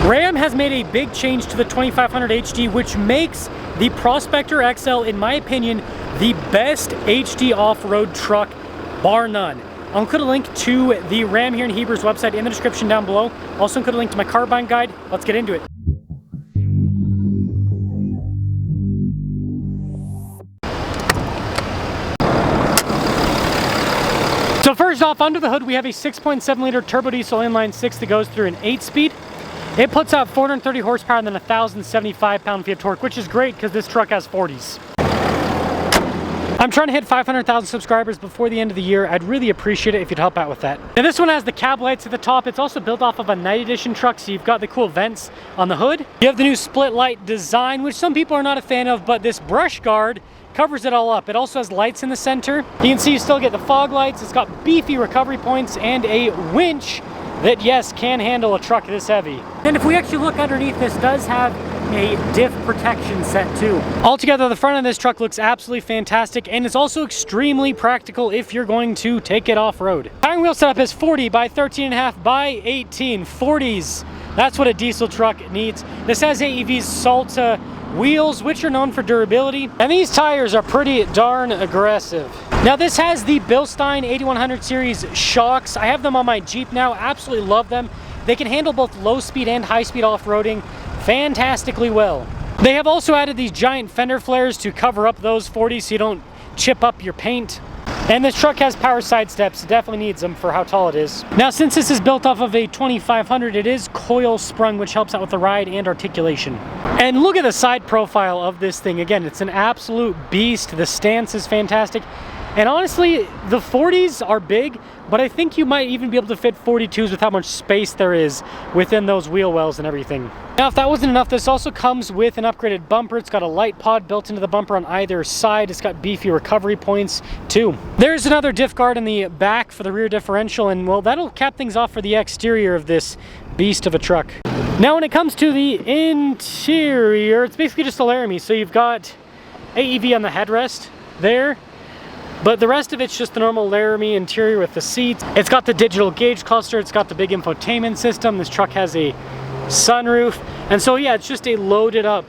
Ram has made a big change to the 2500 HD, which makes the Prospector XL, in my opinion, the best HD off-road truck, bar none. I'll include a link to the Ram here in Heber's website in the description down below. Also include a link to my car buying guide. Let's get into it. So first off, under the hood, we have a 6.7 liter turbo diesel inline six that goes through an 8-speed. It puts out 430 horsepower and then 1,075 pound-feet of torque, which is great because this truck has 40s. I'm trying to hit 500,000 subscribers before the end of the year. I'd really appreciate it if you'd help out with that. And this one has the cab lights at the top. It's also built off of a night edition truck, so you've got the cool vents on the hood. You have the new split light design, which some people are not a fan of, but this brush guard covers it all up. It also has lights in the center. You can see you still get the fog lights. It's got beefy recovery points and a winch that, yes, can handle a truck this heavy. And if we actually look underneath, this does have a diff protection set too. Altogether, the front of this truck looks absolutely fantastic, and it's also extremely practical if you're going to take it off-road. Tire wheel setup is 40 by 13.5 by 18. 40s. That's what a diesel truck needs. This has AEV's Salta wheels, which are known for durability, and these tires are pretty darn aggressive. Now this has the Bilstein 8100 series shocks. I have them on my Jeep now. Absolutely love them. They can handle both low speed and high speed off-roading fantastically well. They have also added these giant fender flares to cover up those 40s so you don't chip up your paint. And this truck has power side steps. It definitely needs them for how tall it is. Now, since this is built off of a 2500, it is coil sprung, which helps out with the ride and articulation. And look at the side profile of this thing. Again, it's an absolute beast. The stance is fantastic. And honestly, the 40s are big, but I think you might even be able to fit 42s with how much space there is within those wheel wells and everything. Now, if that wasn't enough, this also comes with an upgraded bumper. It's got a light pod built into the bumper on either side. It's got beefy recovery points too. There's another diff guard in the back for the rear differential, and well, that'll cap things off for the exterior of this beast of a truck. Now, when it comes to the interior, it's basically just a Laramie. So you've got AEV on the headrest there, but the rest of it's just the normal Laramie interior with the seats. It's got the digital gauge cluster. It's got the big infotainment system. This truck has a sunroof. And so yeah, it's just a loaded up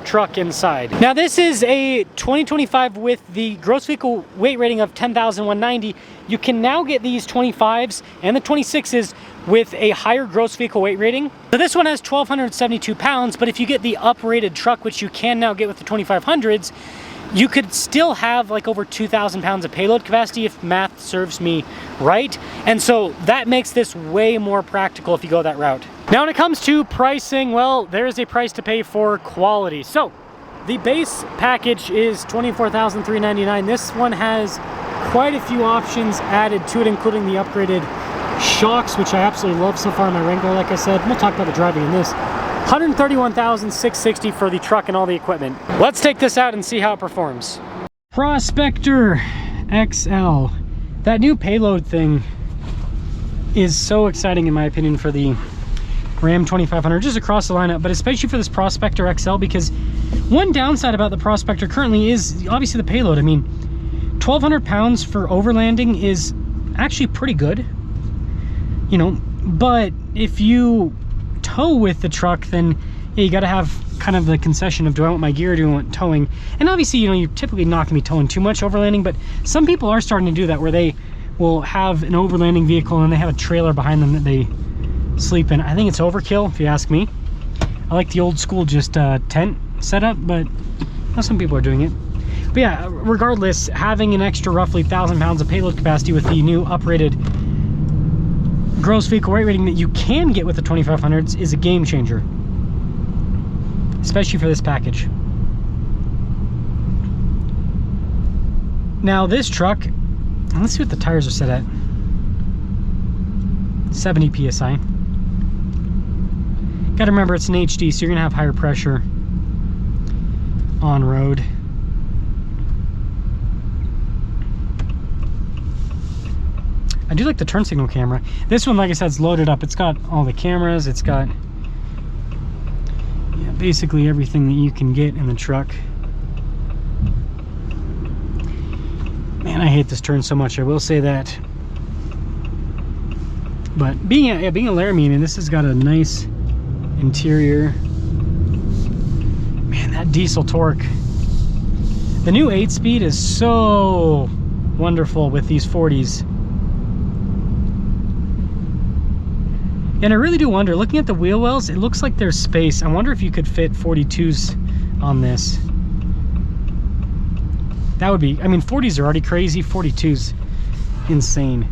truck inside. Now this is a 2025 with the gross vehicle weight rating of 10,190. You can now get these 25s and the 26s with a higher gross vehicle weight rating. So this one has 1,272 pounds, but if you get the uprated truck, which you can now get with the 2500s, you could still have like over 2,000 pounds of payload capacity if math serves me right. And so that makes this way more practical if you go that route. Now when it comes to pricing, well, there is a price to pay for quality. So the base package is $24,399. This one has quite a few options added to it, including the upgraded shocks, which I absolutely love so far in my Wrangler, like I said. We'll talk about the driving in this. $131,660 for the truck and all the equipment. Let's take this out and see how it performs. Prospector XL. That new payload thing is so exciting in my opinion for the Ram 2500, just across the lineup, but especially for this Prospector XL, because one downside about the Prospector currently is obviously the payload. I mean, 1,200 pounds for overlanding is actually pretty good, you know, but if you tow with the truck, then yeah, you got to have kind of the concession of, do I want my gear or do I want towing? And obviously, you know, you're typically not going to be towing too much overlanding, but some people are starting to do that, where they will have an overlanding vehicle and they have a trailer behind them that they sleep in. I think it's overkill, if you ask me. I like the old school just tent setup, but some people are doing it. But yeah, regardless, having an extra roughly 1,000 pounds of payload capacity with the new uprated gross vehicle weight rating that you can get with the 2500s is a game changer, especially for this package. Now this truck, let's see what the tires are set at. 70 psi. Gotta remember, it's an HD, so you're gonna have higher pressure on road. I do like the turn signal camera. This one, like I said, is loaded up. It's got all the cameras. It's got basically everything that you can get in the truck. Man, I hate this turn so much, I will say that. But being a Laramie, I mean, this has got a nice Interior. Man, that diesel torque. The new 8-speed is so wonderful with these 40s. And I really do wonder, looking at the wheel wells, it looks like there's space. I wonder if you could fit 42s on this. That would be, I mean, 40s are already crazy, 42s insane.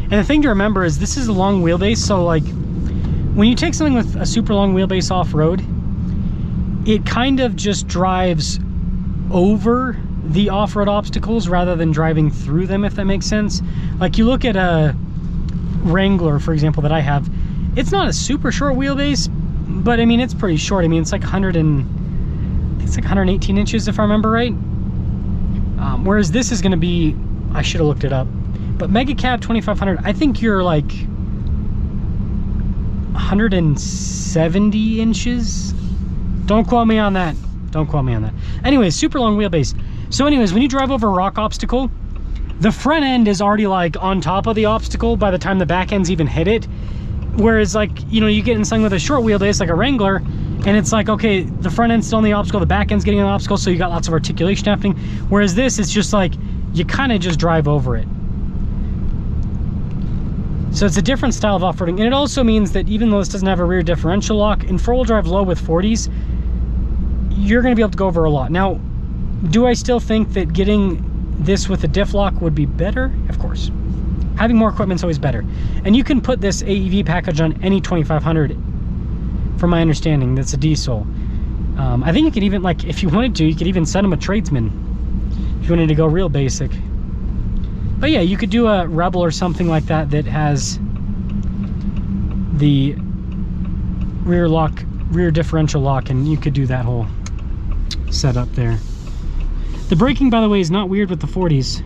And the thing to remember is this is a long wheelbase, so like when you take something with a super long wheelbase off-road, it kind of just drives over the off-road obstacles rather than driving through them, if that makes sense. Like you look at a Wrangler, for example, that I have, it's not a super short wheelbase, but I mean, it's pretty short. I mean, it's like 118 inches if I remember right. Whereas this is going to be, I should have looked it up, but Mega Cab 2500, I think you're like 170 inches. Don't quote me on that. Don't quote me on that. Anyways, super long wheelbase. So anyways, when you drive over a rock obstacle, the front end is already like on top of the obstacle by the time the back ends even hit it. Whereas like, you know, you get in something with a short wheelbase like a Wrangler, and it's like, okay, the front end's still on the obstacle, the back end's getting on the obstacle, so you got lots of articulation happening. Whereas this, it's just like, you kind of just drive over it. So it's a different style of off-roading. And it also means that even though this doesn't have a rear differential lock, in four-wheel drive low with 40s, you're going to be able to go over a lot. Now, do I still think that getting this with a diff lock would be better? Of course. Having more equipment is always better. And you can put this AEV package on any 2500, from my understanding, that's a diesel. I think you could even, like, if you wanted to, you could even send them a tradesman if you wanted to go real basic. But yeah, you could do a Rebel or something like that that has the rear lock, rear differential lock, and you could do that whole setup there. The braking, by the way, is not weird with the 40s.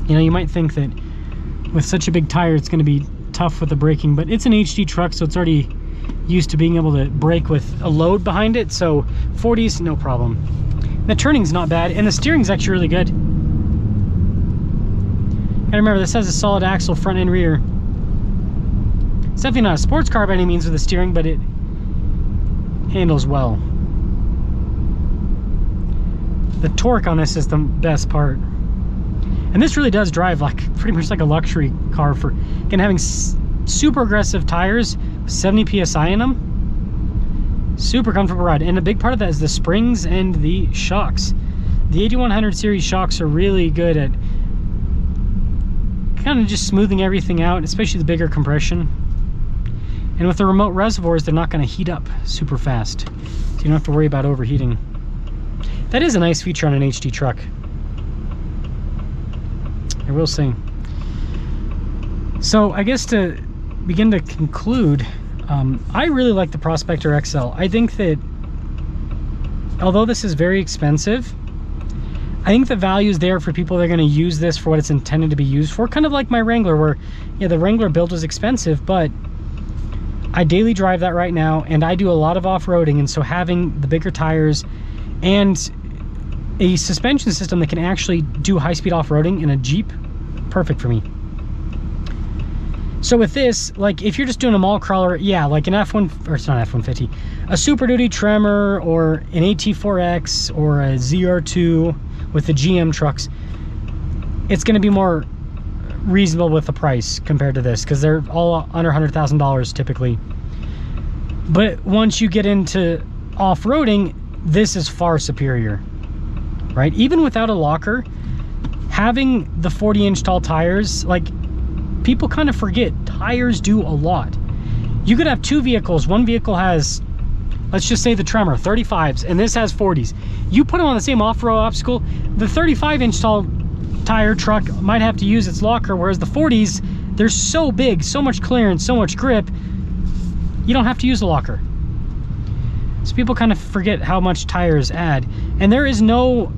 You know, you might think that with such a big tire it's going to be tough with the braking, but it's an HD truck, so it's already used to being able to brake with a load behind it, so 40s, no problem. The turning's not bad, and the steering's actually really good. And remember, this has a solid axle front and rear. It's definitely not a sports car by any means with the steering, but it handles well. The torque on this is the best part. And this really does drive like pretty much like a luxury car, for again having super aggressive tires, 70 psi in them. Super comfortable ride, and a big part of that is the springs and the shocks. The 8100 series shocks are really good at kind of just smoothing everything out, especially the bigger compression. And with the remote reservoirs, they're not going to heat up super fast, so you don't have to worry about overheating. That is a nice feature on an HD truck, I will say. So I guess to begin to conclude, I really like the Prospector XL. I think that although this is very expensive, I think the value is there for people that are going to use this for what it's intended to be used for. Kind of like my Wrangler, where yeah, the Wrangler build was expensive, but I daily drive that right now, and I do a lot of off-roading, and so having the bigger tires and a suspension system that can actually do high-speed off-roading in a Jeep, perfect for me. So with this, like if you're just doing a mall crawler, yeah, like an F1, or it's not F-150, a Super Duty Tremor or an AT4X or a ZR2 with the GM trucks, it's going to be more reasonable with the price compared to this, because they're all under $100,000 typically. But once you get into off-roading, this is far superior, right? Even without a locker, having the 40-inch tall tires, like, people kind of forget tires do a lot. You could have two vehicles. One vehicle has, let's just say the Tremor 35s, and this has 40s. You put them on the same off-road obstacle, the 35-inch tall tire truck might have to use its locker, whereas the 40s, they're so big, so much clearance, so much grip, you don't have to use a locker. So people kind of forget how much tires add. And there is no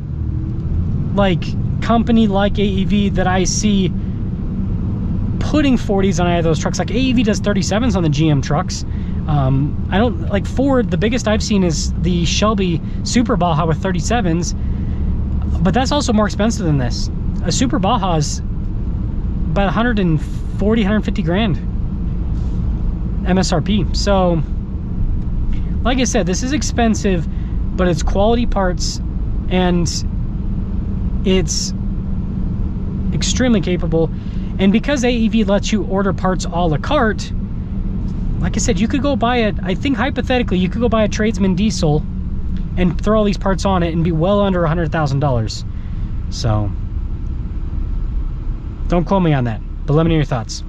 like company like AEV that I see putting 40s on any of those trucks. Like AEV does 37s on the GM trucks. I don't like Ford. The biggest I've seen is the Shelby Super Baja with 37s, but that's also more expensive than this. A Super Baja is about 140, 150 grand MSRP. So like I said, this is expensive, but it's quality parts and it's extremely capable. And because AEV lets you order parts a la carte, like I said, you could go buy it. I think hypothetically, you could go buy a tradesman diesel and throw all these parts on it and be well under $100,000. So don't quote me on that, but let me know your thoughts.